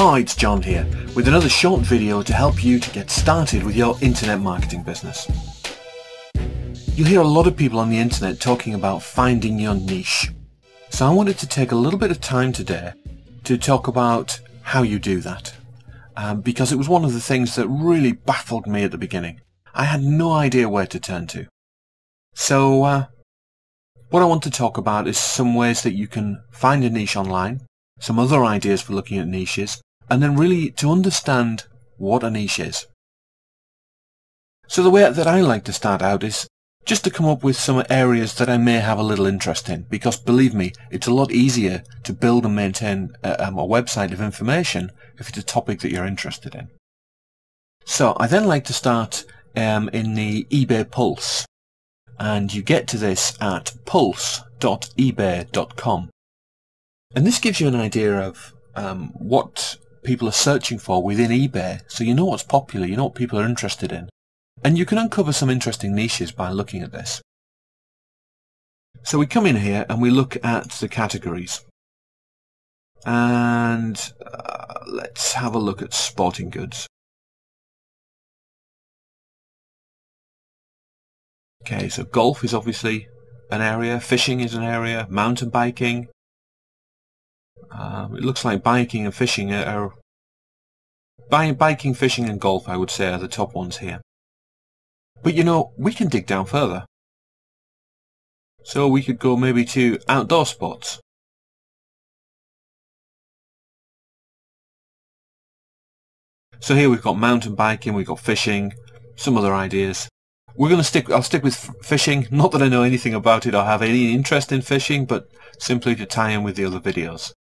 Hi, it's John here with another short video to help you to get started with your internet marketing business. You'll hear a lot of people on the internet talking about finding your niche. So I wanted to take a little bit of time today to talk about how you do that. Because it was one of the things that really baffled me at the beginning. I had no idea where to turn to. So what I want to talk about is some ways that you can find a niche online, some other ideas for looking at niches, and then really to understand what a niche is. So the way that I like to start out is just to come up with some areas that I may have a little interest in, because believe me, it's a lot easier to build and maintain a website of information if it's a topic that you're interested in. So I then like to start in the eBay Pulse, and you get to this at pulse.ebay.com. And this gives you an idea of what people are searching for within eBay, so you know what's popular, you know what people are interested in. And you can uncover some interesting niches by looking at this. So we come in here and we look at the categories. And let's have a look at sporting goods. Okay, so golf is obviously an area, fishing is an area, mountain biking. It looks like biking and fishing biking, fishing and golf, I would say, are the top ones here. But you know, we can dig down further. So we could go maybe to outdoor sports. So here we've got mountain biking, we've got fishing, some other ideas. I'll stick with fishing, not that I know anything about it or have any interest in fishing, but simply to tie in with the other videos.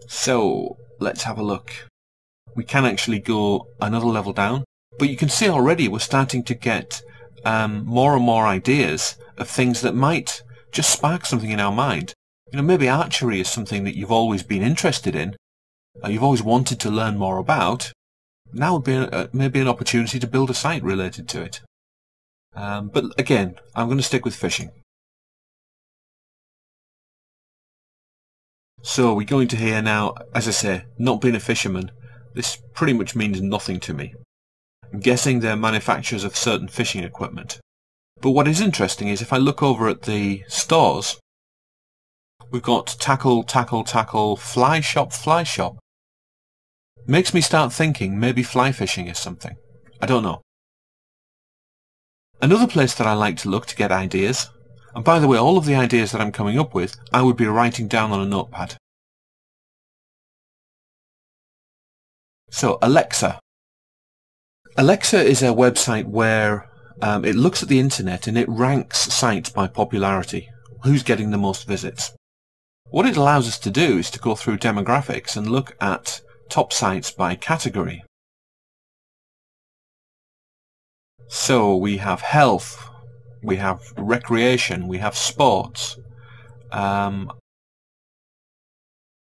So let's have a look. We can actually go another level down, but you can see already we're starting to get more and more ideas of things that might just spark something in our mind. You know, maybe archery is something that you've always been interested in, or you've always wanted to learn more about. Now would be maybe an opportunity to build a site related to it. But again, I'm going to stick with fishing. So we go into here now. As I say, not being a fisherman, this pretty much means nothing to me. I'm guessing they're manufacturers of certain fishing equipment. But what is interesting is if I look over at the stores, we've got tackle, fly shop. Makes me start thinking maybe fly fishing is something. I don't know. Another place that I like to look to get ideas, and by the way, all of the ideas that I'm coming up with, I would be writing down on a notepad. So, Alexa. Alexa is a website where it looks at the internet and it ranks sites by popularity. Who's getting the most visits? What it allows us to do is to go through demographics and look at top sites by category. So we have health, we have recreation, we have sports.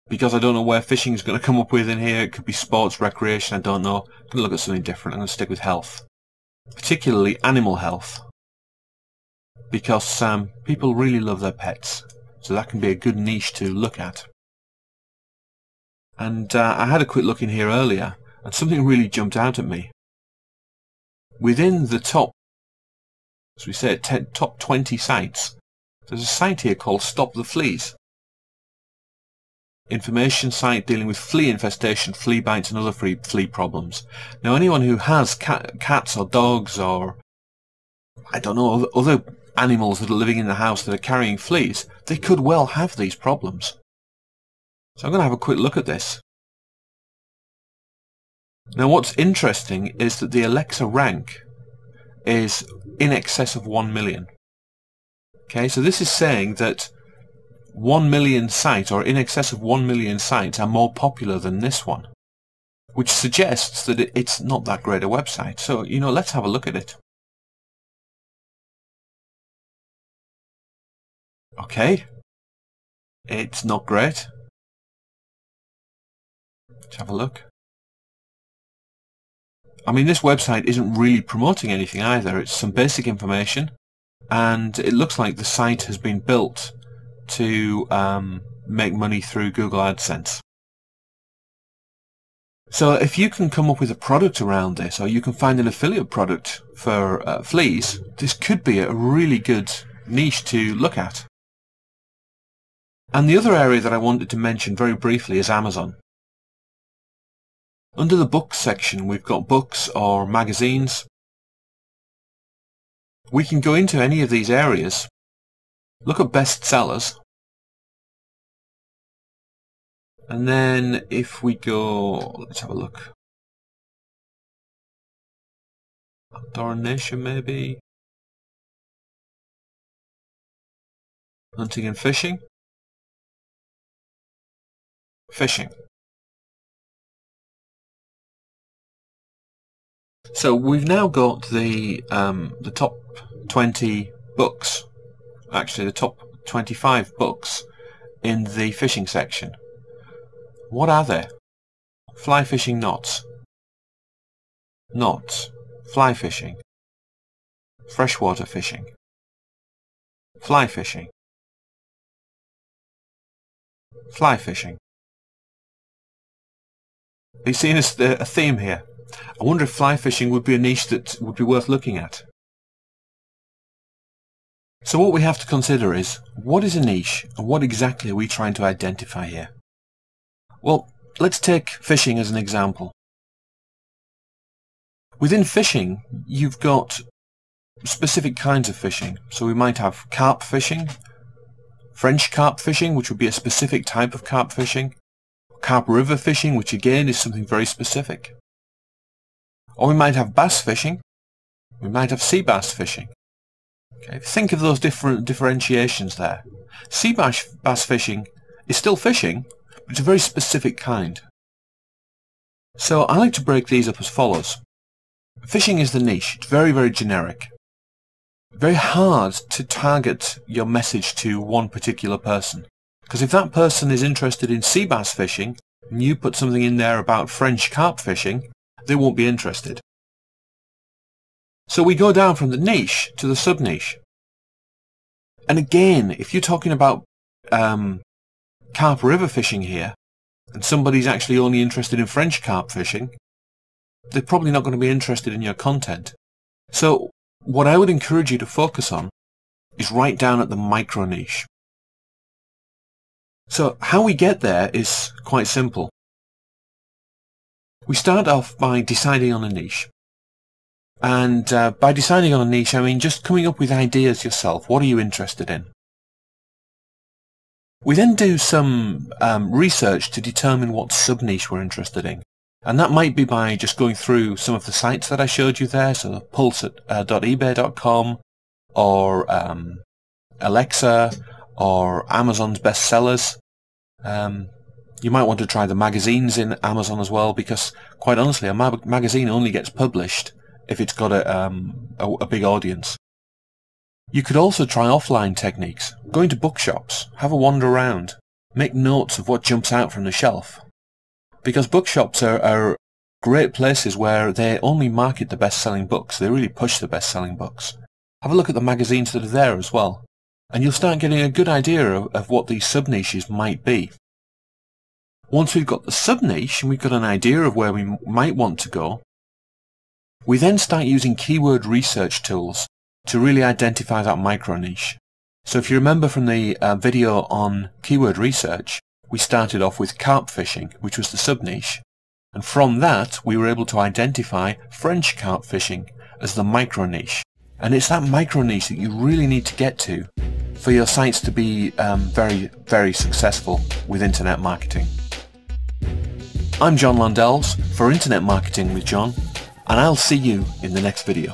Because I don't know where fishing is going to come up with in here, it could be sports, recreation, I don't know. I'm going to look at something different. I'm going to stick with health. Particularly animal health. Because people really love their pets. So that can be a good niche to look at. And I had a quick look in here earlier, and something really jumped out at me. Within the top, as we said, top 20 sites, there's a site here called Stop the Fleas. Information site dealing with flea infestation, flea bites and other flea problems. Now anyone who has cats or dogs or, I don't know, other animals that are living in the house that are carrying fleas, they could well have these problems. So I'm going to have a quick look at this. Now what's interesting is that the Alexa rank is in excess of 1 million. Okay, so this is saying that 1 million sites, or in excess of 1 million sites, are more popular than this one, which suggests that it's not that great a website. So, you know, let's have a look at it. Okay, it's not great. Let's have a look. I mean, this website isn't really promoting anything either. It's some basic information, and it looks like the site has been built to make money through Google AdSense. So if you can come up with a product around this, or you can find an affiliate product for fleas, this could be a really good niche to look at. And the other area that I wanted to mention very briefly is Amazon. Under the books section, we've got books or magazines. We can go into any of these areas, look at bestsellers, and then if we go, let's have a look. Outdoor Nation maybe. Hunting and fishing. Fishing. So we've now got the top 20 books, actually the top 25 books in the fishing section. What are they? Fly fishing knots, fly fishing, freshwater fishing, fly fishing, fly fishing. Are you seeing a theme here? I wonder if fly fishing would be a niche that would be worth looking at. So what we have to consider is, what is a niche and what exactly are we trying to identify here? Well, let's take fishing as an example. Within fishing, you've got specific kinds of fishing. So we might have carp fishing, French carp fishing, which would be a specific type of carp fishing, carp river fishing, which again is something very specific. Or we might have bass fishing, we might have sea bass fishing. Okay, think of those different differentiations there. Sea bass fishing is still fishing, but it's a very specific kind. So I like to break these up as follows. Fishing is the niche. It's very, very generic. Very hard to target your message to one particular person. Because if that person is interested in sea bass fishing, and you put something in there about French carp fishing, they won't be interested. So we go down from the niche to the sub-niche. And again, if you're talking about carp river fishing here, and somebody's actually only interested in French carp fishing, they're probably not going to be interested in your content. So what I would encourage you to focus on is right down at the micro niche. So how we get there is quite simple. We start off by deciding on a niche. And by deciding on a niche, I mean just coming up with ideas yourself. What are you interested in? We then do some research to determine what sub-niche we're interested in. And that might be by just going through some of the sites that I showed you there, so pulse.ebay.com, or Alexa, or Amazon's bestsellers. You might want to try the magazines in Amazon as well, because quite honestly, a magazine only gets published if it's got a big audience. You could also try offline techniques. Go into bookshops, have a wander around, make notes of what jumps out from the shelf. Because bookshops are great places where they only market the best-selling books. They really push the best-selling books. Have a look at the magazines that are there as well, and you'll start getting a good idea of what these sub-niches might be. Once we've got the sub-niche and we've got an idea of where we might want to go, we then start using keyword research tools to really identify that micro-niche. So if you remember from the video on keyword research, we started off with carp fishing, which was the sub-niche, and from that we were able to identify French carp fishing as the micro-niche. And it's that micro-niche that you really need to get to for your sites to be very, very successful with internet marketing. I'm John Landells for Internet Marketing with John, and I'll see you in the next video.